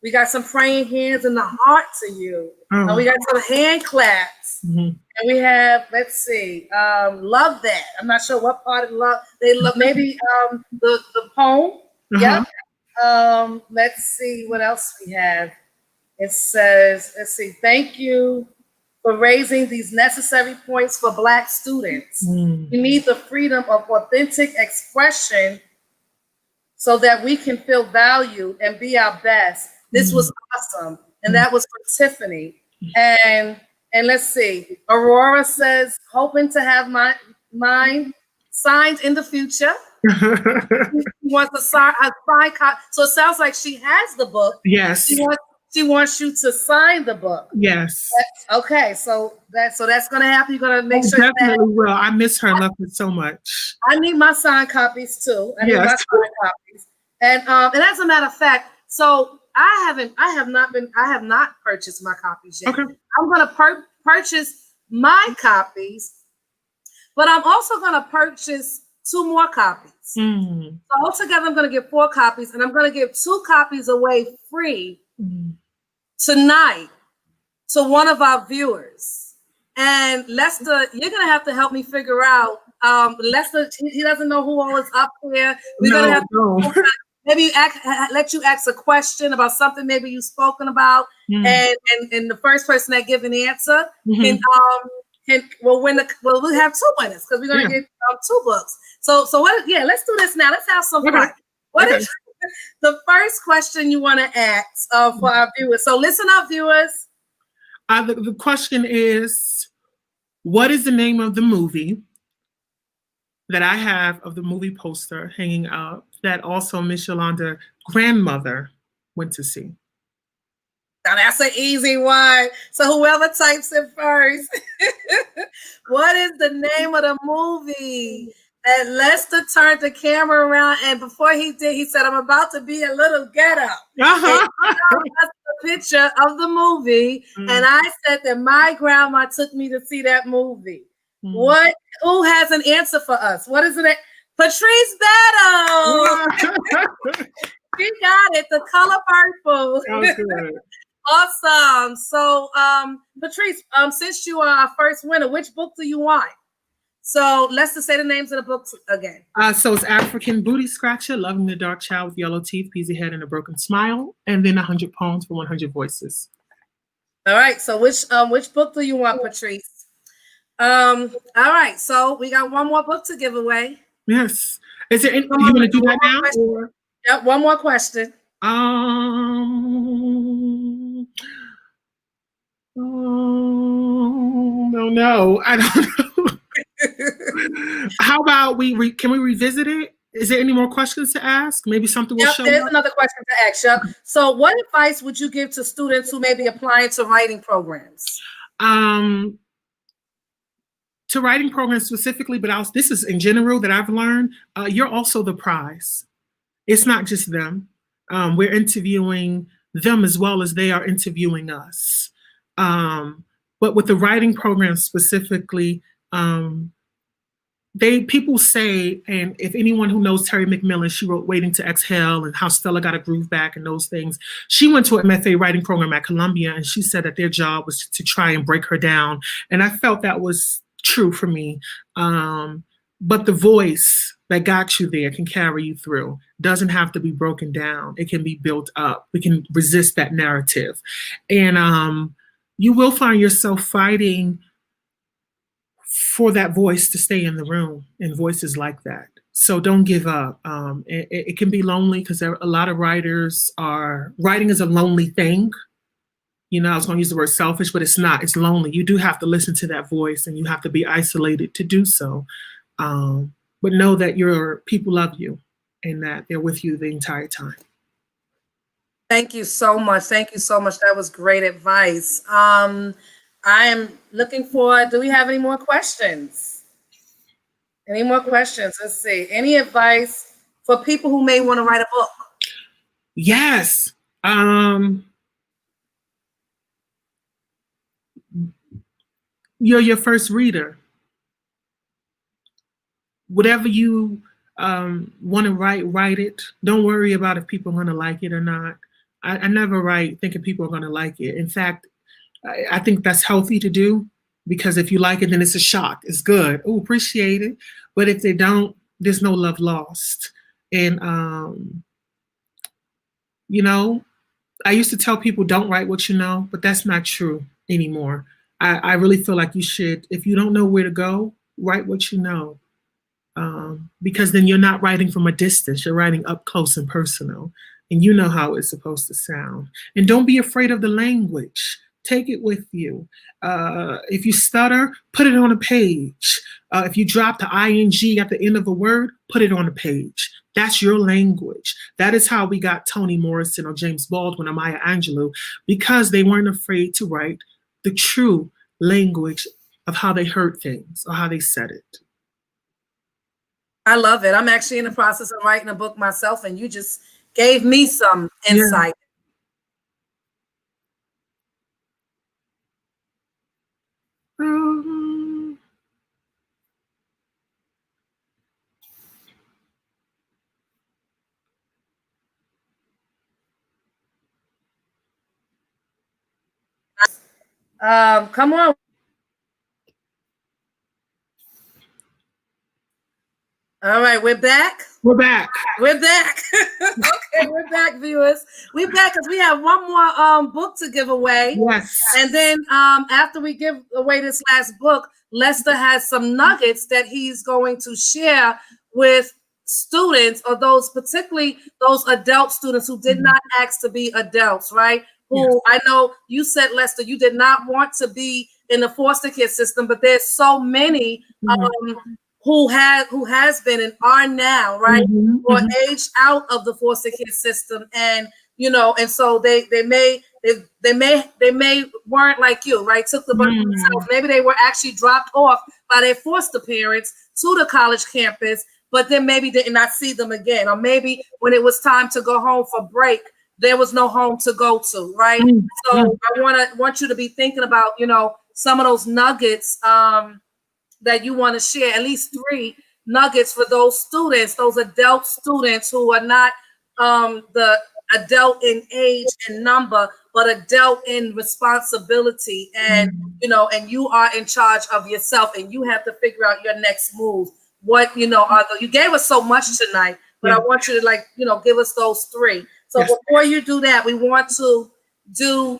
We got some praying hands and the heart to you. We got some hand claps. And we have, let's see, love that. I'm not sure what part of love they love. Maybe the poem. Yep. Let's see what else we have. It says, let's see, thank you for raising these necessary points for Black students. We need the freedom of authentic expression so that we can feel valued and be our best. This was awesome. And that was for Tiffany. And let's see, Aurora says, hoping to have mine signed in the future. She wants a signed copy. So it sounds like she has the book. Yes. She wants you to sign the book. Yes. Okay, so that's gonna happen. You're gonna make sure. Definitely will. I miss her and love her so much. I need my signed copies too. I need my signed copies. And as a matter of fact, so I have not purchased my copies yet. Okay. I'm gonna purchase my copies, but I'm also gonna purchase 2 more copies. So altogether, I'm gonna get 4 copies, and I'm gonna give 2 copies away free tonight to one of our viewers. And Lester, you're gonna have to help me figure out. Lester, he doesn't know who all is up there. We're gonna have to maybe let you ask a question about something maybe you've spoken about, and the first person that give an answer we'll have 2 winners, because we're gonna get 2 books. So what? Yeah, let's do this now. Let's have some fun. What is the first question you want to ask for our viewers? So listen up, viewers. The question is, what is the name of the movie that I have of the movie poster hanging up that also Miss Yolanda grandmother went to see? Now that's an easy one. So whoever types it first. What is the name of the movie? And Lester turned the camera around, and before he did, he said, I'm about to be a little ghetto. That's the picture of the movie. And I said that my grandma took me to see that movie. Who has an answer for us? What is it? Patrice Battle. She got it. The color purple. Good. Awesome. So, Patrice, since you are our first winner, which book do you want? So let's just say the names of the books again. So it's African Booty Scratcher, Loving the Dark Child with Yellow Teeth, Peasy Head, and a Broken Smile, and then 100 Poems for 100 Voices. All right. So which book do you want, Patrice? All right. So we got 1 more book to give away. Yes. Is there any, you want to do that now? Or? Yep. 1 more question. No, I don't know. How about can we revisit it? Is there any more questions to ask? Maybe something will show up. There's another question to ask you. So what advice would you give to students who may be applying to writing programs? To writing programs specifically, but this is in general that I've learned, you're also the prize. It's not just them. We're interviewing them as well as they are interviewing us. But with the writing program specifically, people say, and if anyone who knows Terry McMillan, she wrote Waiting to Exhale and How Stella Got a Groove Back and those things. She went to an MFA writing program at Columbia, and she said that their job was to try and break her down. And I felt that was true for me. But the voice that got you there can carry you through. Doesn't have to be broken down. It can be built up. We can resist that narrative. And you will find yourself fighting for that voice to stay in the room, and voices like that. So don't give up. It can be lonely because there are a lot of writers are, writing is a lonely thing. You know, I was going to use the word selfish, but it's not. It's lonely. You do have to listen to that voice, and you have to be isolated to do so. But know that your people love you and that they're with you the entire time. Thank you so much. Thank you so much. That was great advice. I am looking for, do we have any more questions? Any more questions? Let's see. Any advice for people who may want to write a book? Yes. You're your first reader. Whatever you want to write it. Don't worry about if people are going to like it or not. I never write thinking people are going to like it. In fact, I think that's healthy to do, because if you like it, then it's a shock. It's good. Oh, appreciate it. But if they don't, there's no love lost. And, you know, I used to tell people don't write what you know, but that's not true anymore. I really feel like you should, if you don't know where to go, write what you know. Because then you're not writing from a distance, you're writing up close and personal, and you know how it's supposed to sound. And don't be afraid of the language. Take it with you. If you stutter, put it on a page. If you drop the ing at the end of a word, put it on a page. That's your language. That is how we got Toni Morrison or James Baldwin or Maya Angelou, because they weren't afraid to write the true language of how they heard things or how they said it. I love it. I'm actually in the process of writing a book myself, and you just gave me some insight. Yeah. Come on. All right, we're back. We're back. We're back. Okay, we're back, viewers. We're back because we have one more book to give away. Yes. And then after we give away this last book, Lester has some nuggets that he's going to share with students, or those, particularly those adult students who did not ask to be adults, right? Who, yes. I know you said, Lester, you did not want to be in the foster care system, but there's so many who has been and are now, right, or aged out of the foster care system, and you know, and so they may weren't like you, right? Took the burden themselves. Maybe they were actually dropped off by their foster parents to the college campus, but then maybe did not see them again, or maybe when it was time to go home for break, there was no home to go to, right? So I want you to be thinking about, you know, some of those nuggets that you want to share, at least 3 nuggets for those students, those adult students who are not the adult in age and number, but adult in responsibility. And, you know, and you are in charge of yourself, and you have to figure out your next move. What, you know, you gave us so much tonight, but I want you to, like, you know, give us those 3. So before you do that, we want to do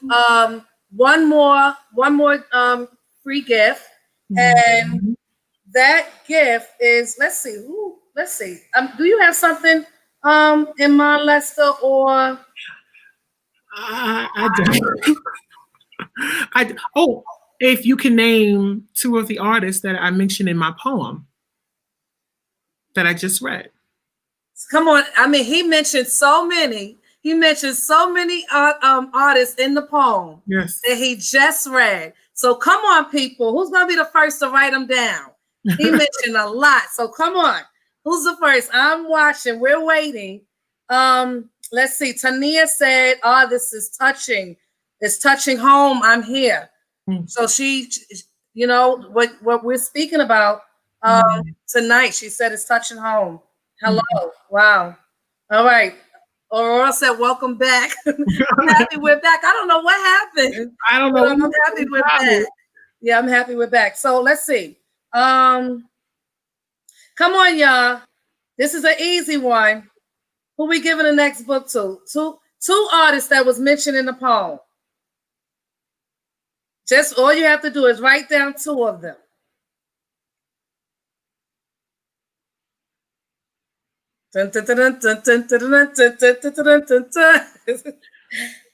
one more free gift. And that gift is, let's see. Do you have something in mind, Lester, or? I don't. If you can name 2 of the artists that I mentioned in my poem that I just read. Come on. I mean, he mentioned so many. He mentioned so many artists in the poem that he just read. So come on, people. Who's going to be the first to write them down? He mentioned a lot. So come on. Who's the first? I'm watching. We're waiting. Let's see. Tania said, "Oh, this is touching. It's touching home. I'm here." So she, you know, what we're speaking about tonight, she said it's touching home. Hello. Wow. All right. Aurora said, "Welcome back." I'm happy we're back. I don't know what happened. I don't know. I'm happy we're back. Yeah, I'm happy we're back. So let's see. Come Come on, y'all. This is an easy one. Who we giving the next book to? Two artists that was mentioned in the poem. Just all you have to do is write down two of them.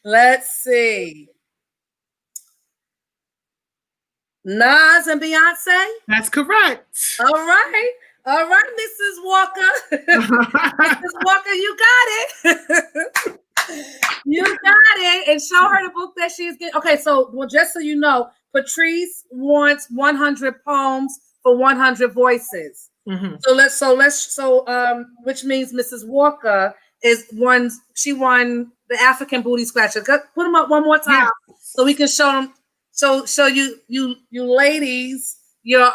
Let's see. Nas and Beyonce? That's correct. All right, Mrs. Walker. Mrs. Walker, you got it. You got it. And show her the book that she's getting. Okay, so well, just so you know, Patrice wants 100 poems for 100 voices. Mm-hmm. So which means Mrs. Walker she won the African Booty Scratcher. Put them up one more time so we can show them. Show you ladies your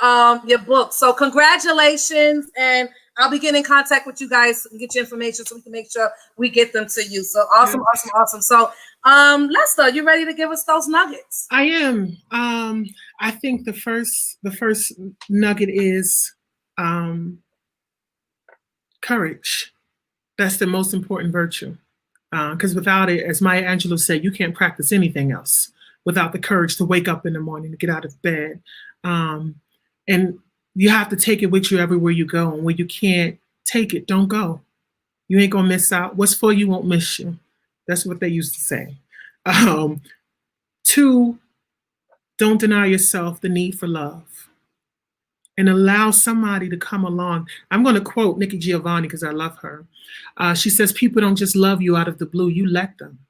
book. So congratulations, and I'll be getting in contact with you guys and get your information so we can make sure we get them to you. So awesome. So Lester, you ready to give us those nuggets? I am. I think the first nugget is courage. That's the most important virtue. Because without it, as Maya Angelou said, you can't practice anything else without the courage to wake up in the morning, to get out of bed. And you have to take it with you everywhere you go. And where you can't take it, don't go. You ain't gonna miss out. What's for you won't miss you. That's what they used to say. 2, don't deny yourself the need for love. And allow somebody to come along. I'm going to quote Nikki Giovanni because I love her. She says, people don't just love you out of the blue, you let them.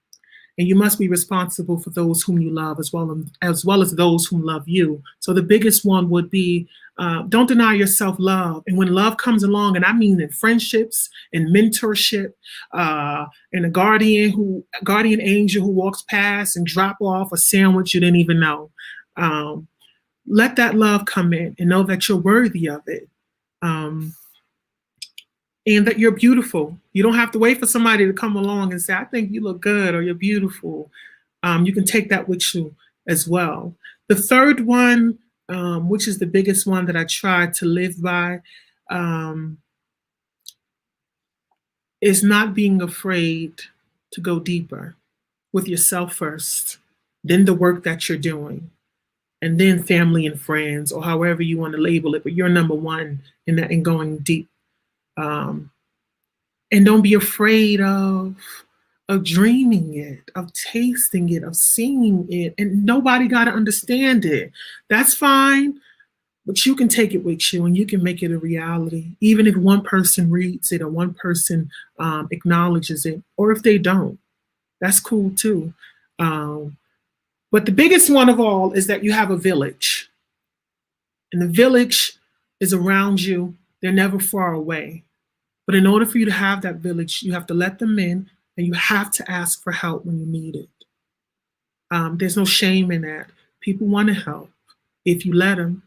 And you must be responsible for those whom you love as well as those whom love you. So the biggest one would be, don't deny yourself love. And when love comes along, and I mean in friendships, in mentorship, and a guardian angel who walks past and drop off a sandwich you didn't even know. Let that love come in and know that you're worthy of it. And that you're beautiful. You don't have to wait for somebody to come along and say, I think you look good or you're beautiful. You can take that with you as well. The third one, which is the biggest one that I try to live by, is not being afraid to go deeper with yourself first, then the work that you're doing, and then family and friends, or however you want to label it, but you're number one in that, in going deep. And don't be afraid of dreaming it, of tasting it, of seeing it. And nobody got to understand it. That's fine, but you can take it with you and you can make it a reality. Even if one person reads it or one person acknowledges it, or if they don't, that's cool too. But the biggest one of all is that you have a village. And the village is around you. They're never far away. But in order for you to have that village, you have to let them in and you have to ask for help when you need it. There's no shame in that. People want to help if you let them.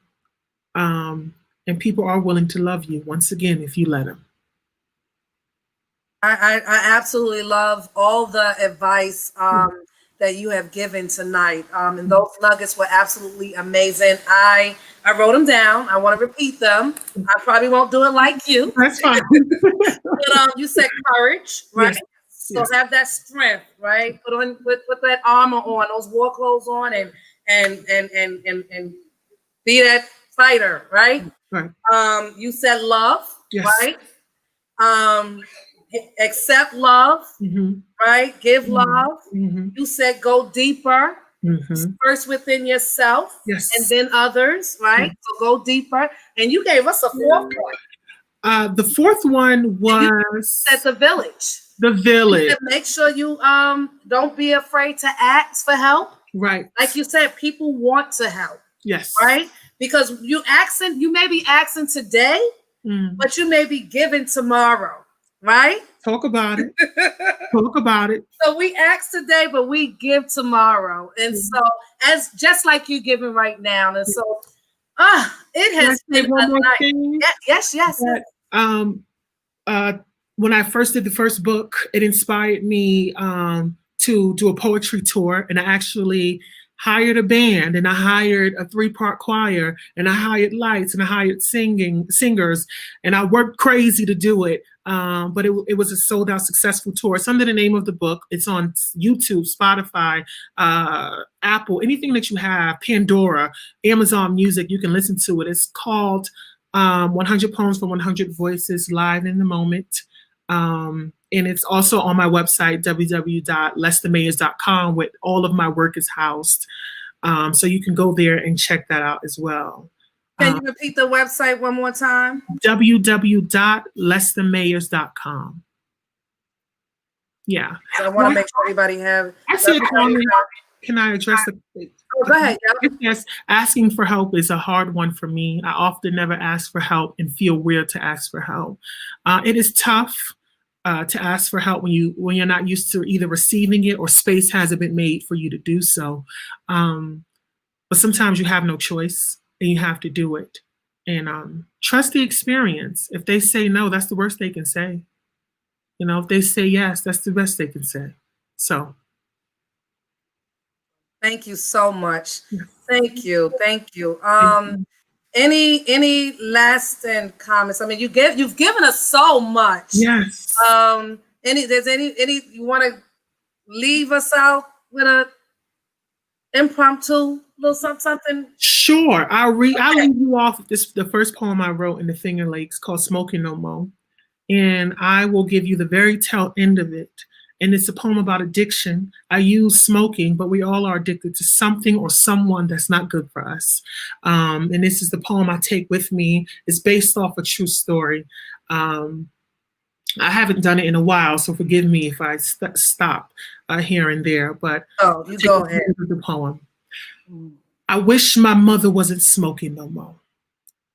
And people are willing to love you, once again, if you let them. I absolutely love all the advice that you have given tonight. And those nuggets were absolutely amazing. I wrote them down. I want to repeat them. I probably won't do it like you. That's fine. But you said courage, right? Yes. So have that strength, right? Put that armor on, those war clothes on, and be that fighter, right? Right. You said love, yes. Right? Accept love, mm-hmm. right? Give mm-hmm. love. Mm-hmm. You said go deeper, mm-hmm. first within yourself, yes. and then others, right? Mm-hmm. So go deeper. And you gave us a fourth one. The fourth one was at the village. The village. You said make sure you don't be afraid to ask for help. Right. Like you said, people want to help. Yes. Right? Because you may be asking today, but you may be giving tomorrow. Right? Talk about it. Talk about it. So we ask today, but we give tomorrow. And so as just like you giving right now. And so it has been one more night. thing. Yes. When I first did the first book, it inspired me to do a poetry tour. And I actually hired a band, and I hired a 3-part choir, and I hired lights, and I hired singers, and I worked crazy to do it. But it was a sold out successful tour. It's under the name of the book. It's on YouTube, Spotify, Apple, anything that you have, Pandora, Amazon Music, you can listen to it. It's called 100 Poems for 100 Voices, Live in the Moment. And it's also on my website, www.lestermayers.com, where all of my work is housed. So you can go there and check that out as well. Can you repeat the website one more time? www.lestermayers.com. Yeah. So I want to make sure everybody have. I said, can I address the? Go ahead. Yes, asking for help is a hard one for me. I often never ask for help and feel weird to ask for help. It is tough to ask for help when you're not used to either receiving it or space hasn't been made for you to do so. But sometimes you have no choice and you have to do it. And trust the experience. If they say no, that's the worst they can say. You know, if they say yes, that's the best they can say. So. Thank you so much. Thank you. Any last comments? I mean, you've given us so much. Yes. Any you want to leave us out with a impromptu little something? Sure. I'll leave you off with the first poem I wrote in the Finger Lakes called Smoking No More. And I will give you the very tail end of it. And it's a poem about addiction. I use smoking, but we all are addicted to something or someone that's not good for us. And this is the poem I take with me. It's based off a true story. I haven't done it in a while, so forgive me if I stop here and there. But you go ahead. The poem. I wish my mother wasn't smoking no more,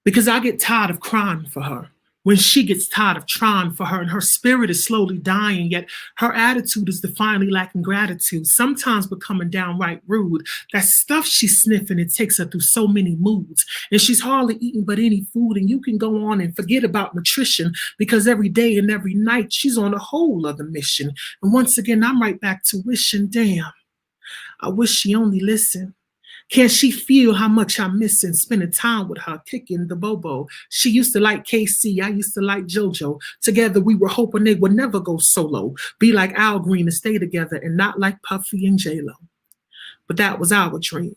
because I get tired of crying for her. When she gets tired of trying for her and her spirit is slowly dying, yet her attitude is defiantly lacking gratitude, sometimes becoming downright rude. That stuff she's sniffing, it takes her through so many moods. And she's hardly eating but any food, and you can go on and forget about nutrition, because every day and every night she's on a whole other mission. And once again, I'm right back to wishing, damn, I wish she only listened. Can she feel how much I'm missing spending time with her, kicking the bobo? She used to like KC, I used to like JoJo. Together we were hoping they would never go solo, be like Al Green and stay together, and not like Puffy and J-Lo. But that was our dream.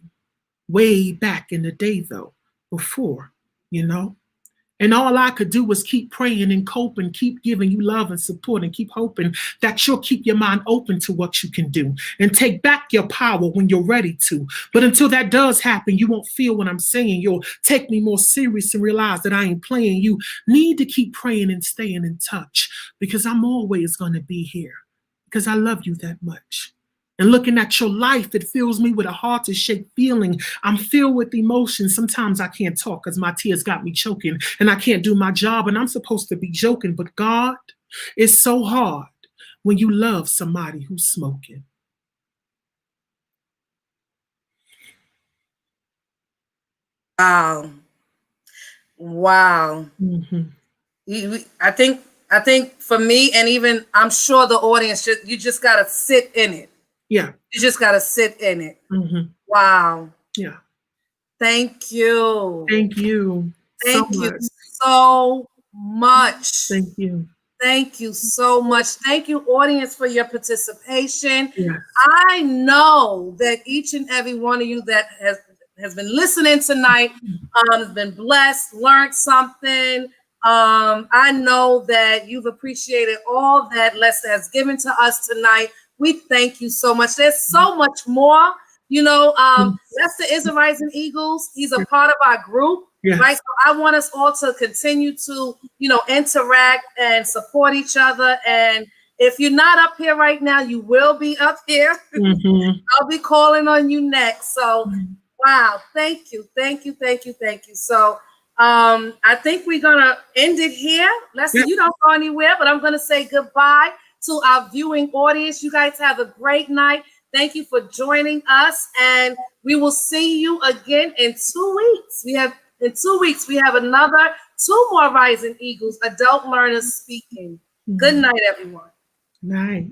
Way back in the day though, before, you know? And all I could do was keep praying and coping, keep giving you love and support, and keep hoping that you'll keep your mind open to what you can do and take back your power when you're ready to. But until that does happen, you won't feel what I'm saying. You'll take me more serious and realize that I ain't playing. You need to keep praying and staying in touch, because I'm always going to be here, because I love you that much. And looking at your life, it fills me with a heart-to-shake feeling. I'm filled with emotion. Sometimes I can't talk because my tears got me choking, and I can't do my job, and I'm supposed to be joking. But God, it's so hard when you love somebody who's smoking. Wow. Mm-hmm. I think for me, and even I'm sure the audience, you just got to sit in it. Yeah. You just got to sit in it. Mm-hmm. Wow. Yeah. Thank you. Thank you. Thank you so much. Thank you. Thank you so much. Thank you, audience, for your participation. Yes. I know that each and every one of you that has been listening tonight has been blessed, learned something. I know that you've appreciated all that Lester has given to us tonight. We thank you so much. There's so much more. You know, Lester is a Rising Eagles. He's a part of our group, right? So I want us all to continue to, you know, interact and support each other. And if you're not up here right now, you will be up here. Mm-hmm. I'll be calling on you next. So, wow, thank you. So, I think we're gonna end it here. Lester, you don't go anywhere, but I'm gonna say goodbye to our viewing audience. You guys have a great night. Thank you for joining us, and we will see you again in 2 weeks. In 2 weeks, we have another 2 more Rising Eagles adult learners speaking. Good night, everyone. Night.